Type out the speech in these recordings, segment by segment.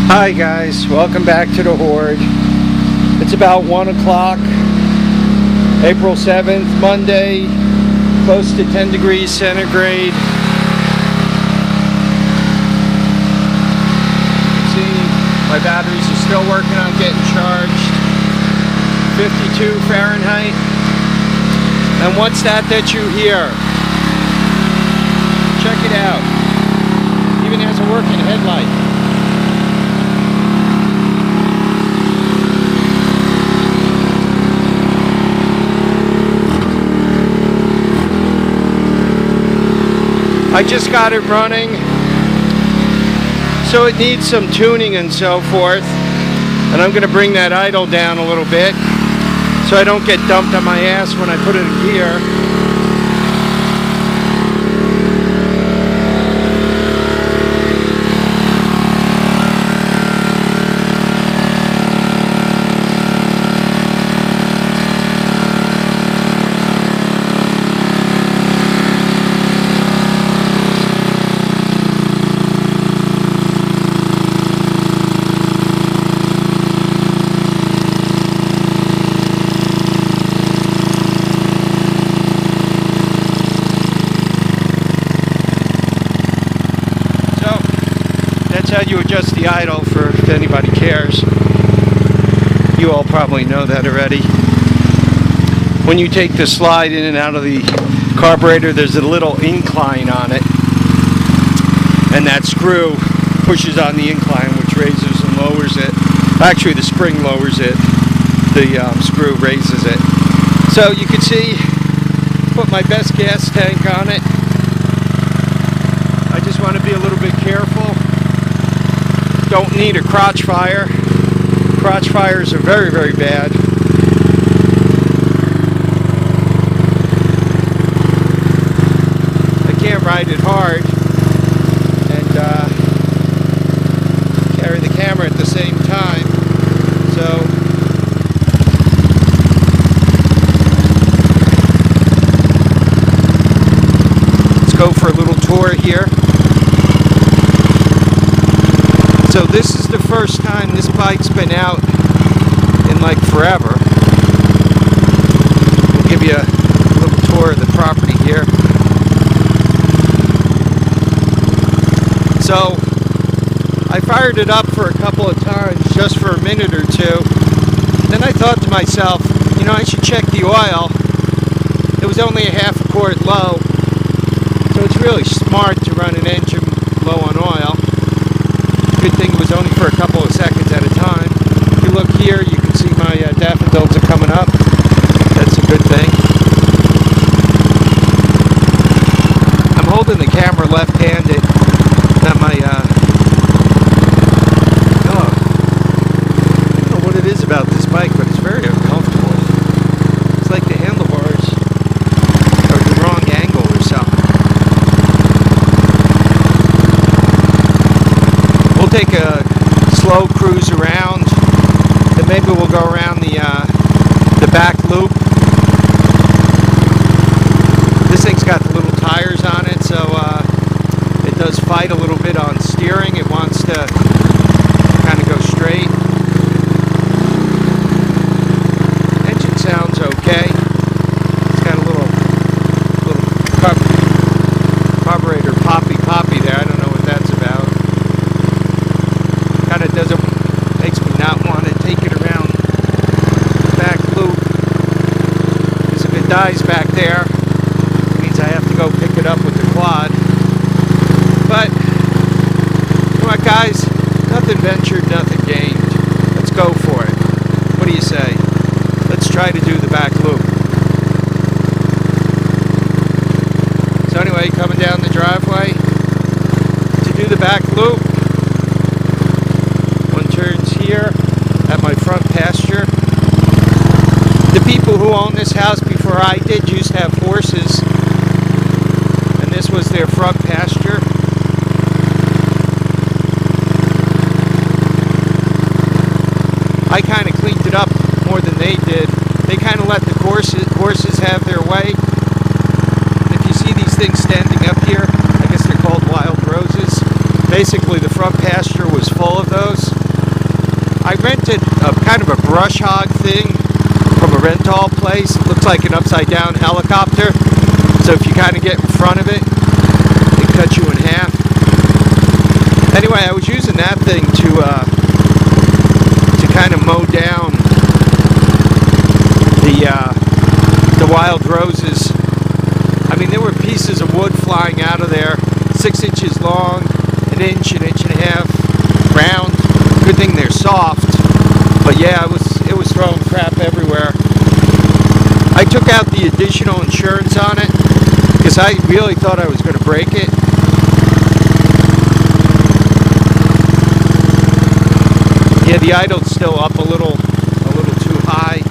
Hi guys, welcome back to the Horde. It's about 1 o'clock, April 7th, Monday, close to 10 degrees centigrade. See, my batteries are still working on getting charged. 52 Fahrenheit. And what's that you hear? Check it out. Even has a working headlight. I just got it running, so it needs some tuning and so forth, and I'm going to bring that idle down a little bit so I don't get dumped on my ass when I put it in gear. That's how you adjust the idle, for if anybody cares. You all probably know that already. When you take the slide in and out of the carburetor, there's a little incline on it, and that screw pushes on the incline, which raises and lowers it. Actually, the spring lowers it, the screw raises it. So you can see, put my best gas tank on it. I just want to be a little bit careful. Don't need a crotch fire. Crotch fires are very, very bad. I can't ride it hard and carry the camera at the same time. So let's go for a little tour here. So this is the first time this bike's been out in like forever. We'll give you a little tour of the property here. So I fired it up for a couple of times, just for a minute or two. Then I thought to myself, you know, I should check the oil. It was only a half a quart low, so it's really smart to run an engine low on oil. Good thing it was only for a couple of seconds at a time. If you look here, you can see my daffodils are coming up. That's a good thing. I'm holding the camera left-handed. Not my, oh, I don't know what it is about this bike, but it's very uncomfortable. It's like the handlebars are the wrong angle or something. We'll take a slow cruise around, and maybe we'll go around the back loop. This thing's got the little tires on it, so it does fight a little bit on steering. It wants to kind of go straight. Engine sounds okay. It's got a little carburetor poppy there. I don't know what that's about. Kind of makes me not want to take it around the back loop, because if it dies back there, it means I have to go pick it up with the quad. But you know what, guys, nothing ventured, nothing gained. Let's go for it. What do you say? Let's try to do the back loop. So anyway, coming down the driveway to do the back loop. Turns here at my front pasture. The people who owned this house before I did used to have horses, and this was their front pasture. I kind of cleaned it up more than they did. They kind of let the horses have their way. And if you see these things standing up here, I guess they're called wild roses. Basically, the front pasture was full of those. I rented a kind of a brush hog thing from a rental place. It looks like an upside down helicopter. So if you kind of get in front of it, it cuts you in half. Anyway, I was using that thing to kind of mow down the wild roses. I mean, there were pieces of wood flying out of there, 6 inches long, an inch and a half round. Good thing they're soft. But yeah, it was throwing crap everywhere. I took out the additional insurance on it because I really thought I was going to break it. Yeah, the idle's still up a little too high.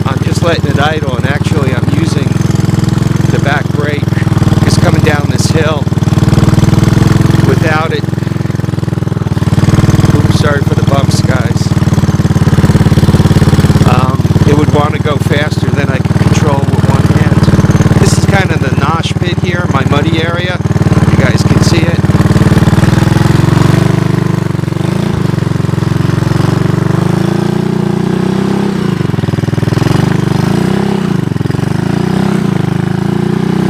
I'm just letting it idle, and actually I'm using the back brake. It's coming down this hill without it. Oops, sorry for the bumps, guys. It would want to go faster than I can control with one hand. This is kind of the nosh pit here, my muddy area. You guys can see it.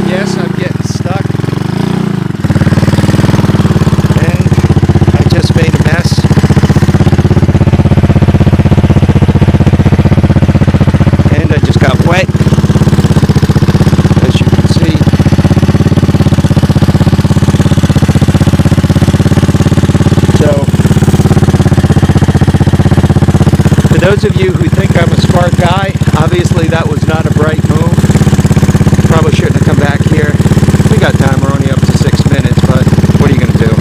Yes, I'm getting stuck. And I just made a mess. And I just got wet, as you can see. So, for those of you who think I'm a smart guy, obviously that was not a bright move. Probably shouldn't have come back here. We got time, we're only up to 6 minutes, but what are you going to do?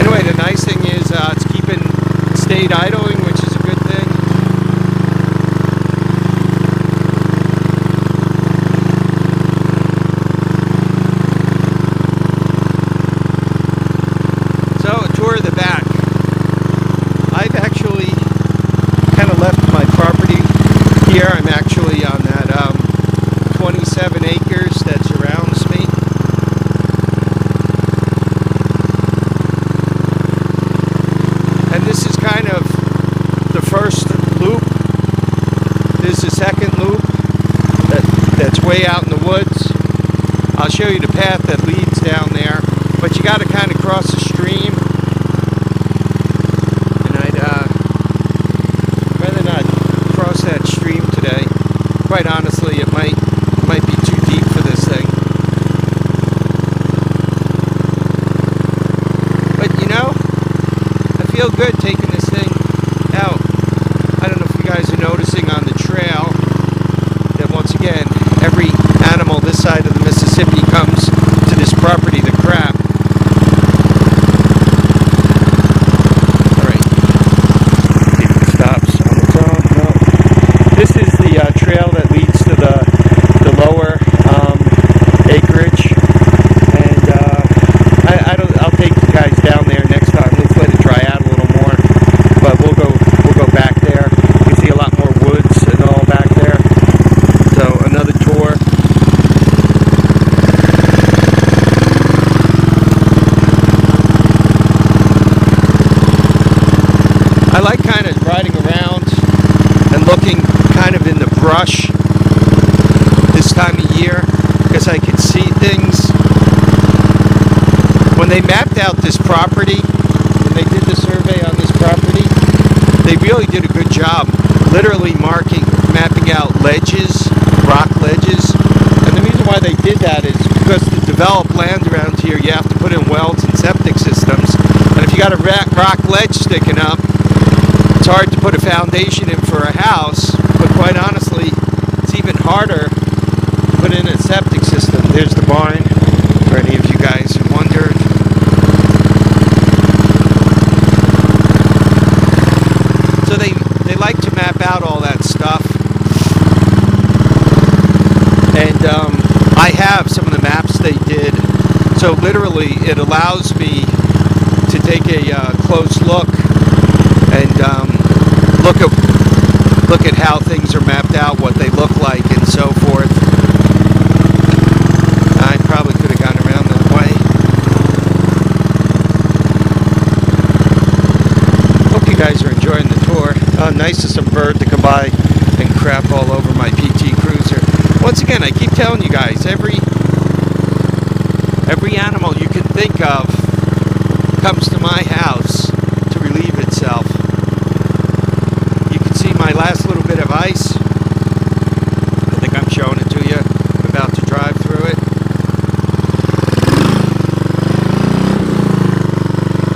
Anyway, the nice thing is it's stayed idling, which is a good thing. So, a tour of the back. I've actually kind of left my property here. I'm actually on that 27 acres that surrounds me. And this is kind of the first loop. This is the second loop that's way out in the woods. I'll show you the path that leads down there, but you got to kind of cross the stream. And I'd rather not cross that stream today. Quite honestly, it might be too deep for this thing. But you know, I feel good taking this thing out. I don't know if you guys are noticing on the trail that once again, every animal this side of the Mississippi comes to this property to crap. Alright. See if it stops on its own. No. This is the trail that leads to the lower acreage, and I'll take you guys down there next time. Let's let it dry out a little more, but we'll go back there. You can see a lot more woods and all back there. So another tour. I like kind of riding around and looking kind of in the brush this time of year because I can see things. When they mapped out this property, when they did the survey on this property, they really did a good job literally mapping out ledges, rock ledges. And the reason why they did that is because to develop land around here you have to put in wells and septic systems, and if you got a rock ledge sticking up, it's hard to put a foundation in for a house, but quite honestly, it's even harder to put in a septic system. There's the barn, for any of you guys who wondered. So they like to map out all that stuff. And I have some of the maps they did. So literally, it allows me to take a close look and look at how things are mapped out, what they look like, and so forth. I probably could have gone around that way. nice of some bird to come by and crap all over my PT Cruiser. Once again, I keep telling you guys, every animal you can think of comes to my house to relieve itself. You can see my last little bit of ice. I think I'm showing it to you. I'm about to drive through it.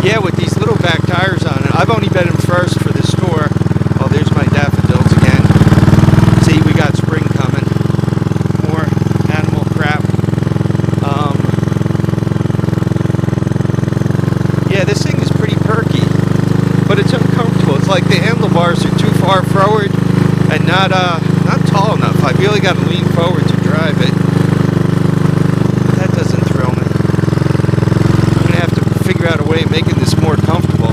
Yeah, with these little back tires on it. I've only been in first for this tour. Oh, there's my daffodils again. See, we got spring coming. More animal crap. Yeah, this thing is pretty perky, but it's uncomfortable. It's like the handlebars are too far forward and not tall enough. I really got to lean forward to drive it. That doesn't thrill me. I'm going to have to figure out a way of making this more comfortable.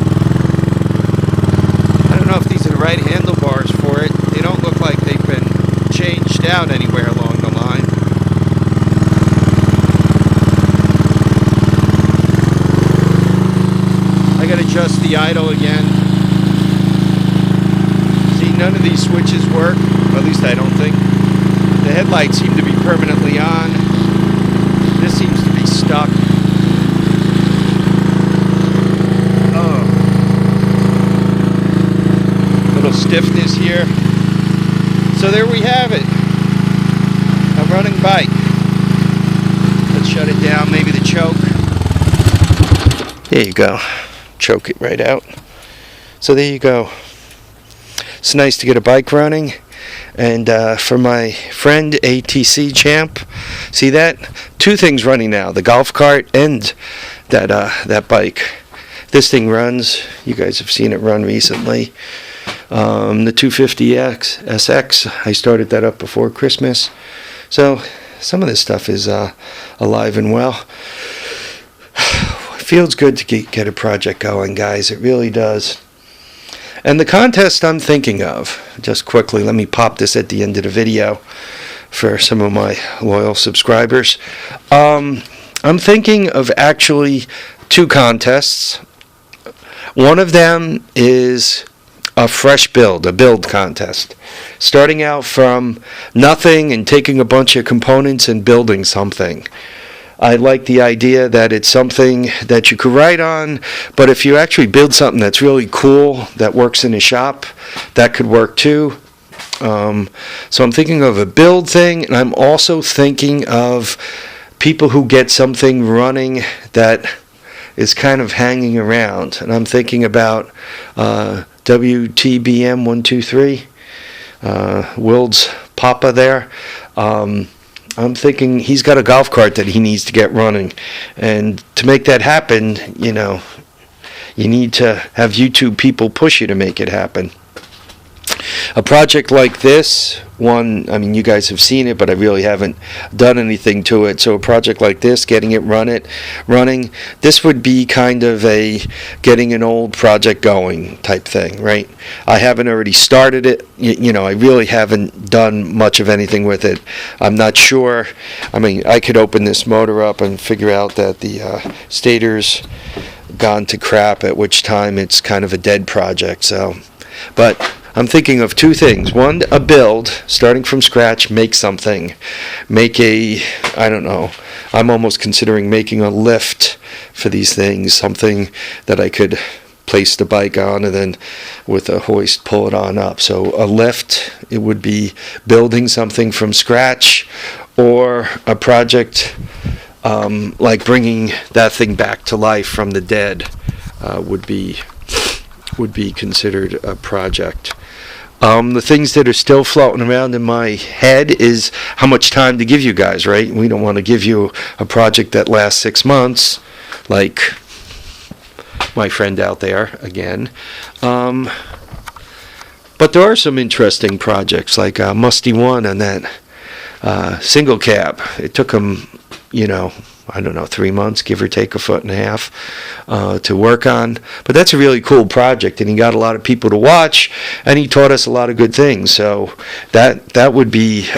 I don't know if these are the right handlebars for it. They don't look like they've been changed out anywhere along the line. I got to adjust the idle again. See, none of these switches work. Or at least I don't think. The headlights seem to be permanently on. This seems to be stuck. Oh. Little stiffness here. So there we have it. A running bike. Let's shut it down. Maybe the choke. There you go. Choke it right out. So there you go. It's nice to get a bike running. And for my friend ATC Champ, see that? Two things running now, the golf cart and that bike. This thing runs. You guys have seen it run recently. The 250X SX, I started that up before Christmas. So some of this stuff is alive and well. It feels good to get a project going, guys. It really does. And the contest I'm thinking of, just quickly, let me pop this at the end of the video for some of my loyal subscribers. I'm thinking of actually two contests. One of them is a fresh build, a build contest. Starting out from nothing and taking a bunch of components and building something. I like the idea that it's something that you could write on, but if you actually build something that's really cool, that works in a shop, that could work too. So I'm thinking of a build thing, and I'm also thinking of people who get something running that is kind of hanging around. And I'm thinking about WTBM123, Wild's Papa there. I'm thinking he's got a golf cart that he needs to get running. And to make that happen, you know, you need to have YouTube people push you to make it happen. A project like this, one, I mean, you guys have seen it, but I really haven't done anything to it. So a project like this, getting it running, this would be kind of a getting an old project going type thing, right? I haven't already started it. You know, I really haven't done much of anything with it. I'm not sure. I mean, I could open this motor up and figure out that the stator's gone to crap, at which time it's kind of a dead project. So, but I'm thinking of two things. One, a build, starting from scratch, make something. Make a, I don't know, I'm almost considering making a lift for these things, something that I could place the bike on and then with a hoist pull it on up. So a lift, it would be building something from scratch, or a project like bringing that thing back to life from the dead would be considered a project. The things that are still floating around in my head is how much time to give you guys, right? We don't want to give you a project that lasts 6 months, like my friend out there again. But there are some interesting projects, like Musty One and that single cab. It took him, you know, I don't know, 3 months, give or take a foot and a half, to work on. But that's a really cool project, and he got a lot of people to watch, and he taught us a lot of good things. So that would be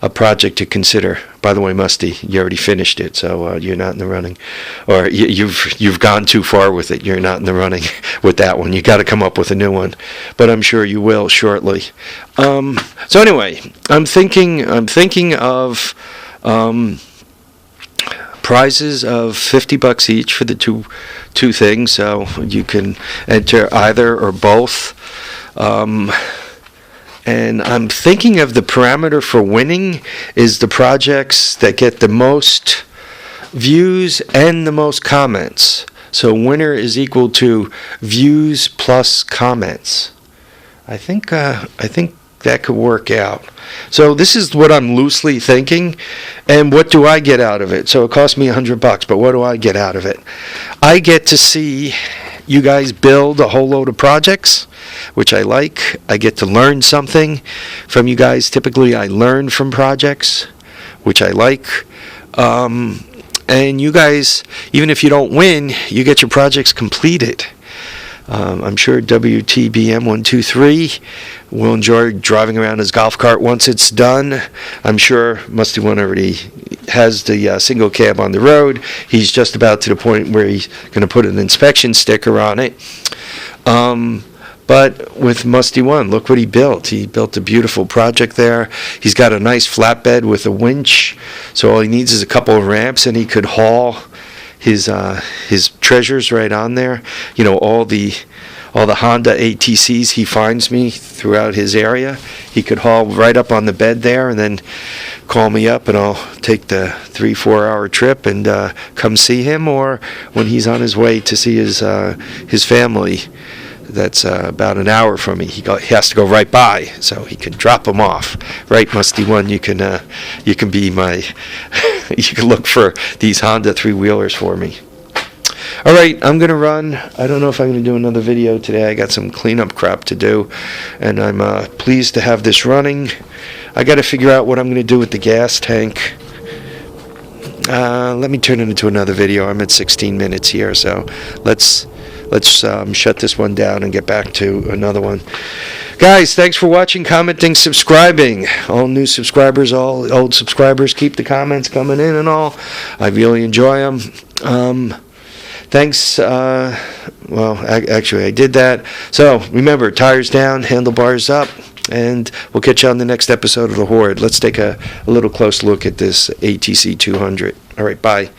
a project to consider. By the way, Musty, you already finished it, so you're not in the running. Or you've gone too far with it. You're not in the running with that one. You got to come up with a new one, but I'm sure you will shortly. So anyway, I'm thinking of prizes of $50 each for the two things, so you can enter either or both. And I'm thinking of the parameter for winning is the projects that get the most views and the most comments. So winner is equal to views plus comments. I think that could work out. So this is what I'm loosely thinking, and what do I get out of it? So it cost me $100, but what do I get out of it? I get to see you guys build a whole load of projects, which I like. I get to learn something from you guys. Typically, I learn from projects, which I like. And you guys, even if you don't win, you get your projects completed. I'm sure WTBM123 will enjoy driving around his golf cart once it's done. I'm sure Musty One already has the single cab on the road. He's just about to the point where he's going to put an inspection sticker on it. But with Musty One, look what he built. He built a beautiful project there. He's got a nice flatbed with a winch, so all he needs is a couple of ramps, and he could haul his treasures right on there. You know, all the Honda ATCs he finds me throughout his area, he could haul right up on the bed there, and then call me up, and I'll take the 3-4 hour trip and come see him, or when he's on his way to see his family. That's about an hour from me. He has to go right by, so he can drop them off. Right, Musty One, you can be my, you can look for these Honda 3-wheelers for me. All right, I'm going to run. I don't know if I'm going to do another video today. I got some cleanup crap to do, and I'm pleased to have this running. I got to figure out what I'm going to do with the gas tank. Let me turn it into another video. I'm at 16 minutes here, so let's shut this one down and get back to another one. Guys, thanks for watching, commenting, subscribing. All new subscribers, all old subscribers, keep the comments coming in and all. I really enjoy them. Thanks. Well, actually, I did that. So remember, tires down, handlebars up, and we'll catch you on the next episode of The Horde. Let's take a little close look at this ATC200. All right, bye.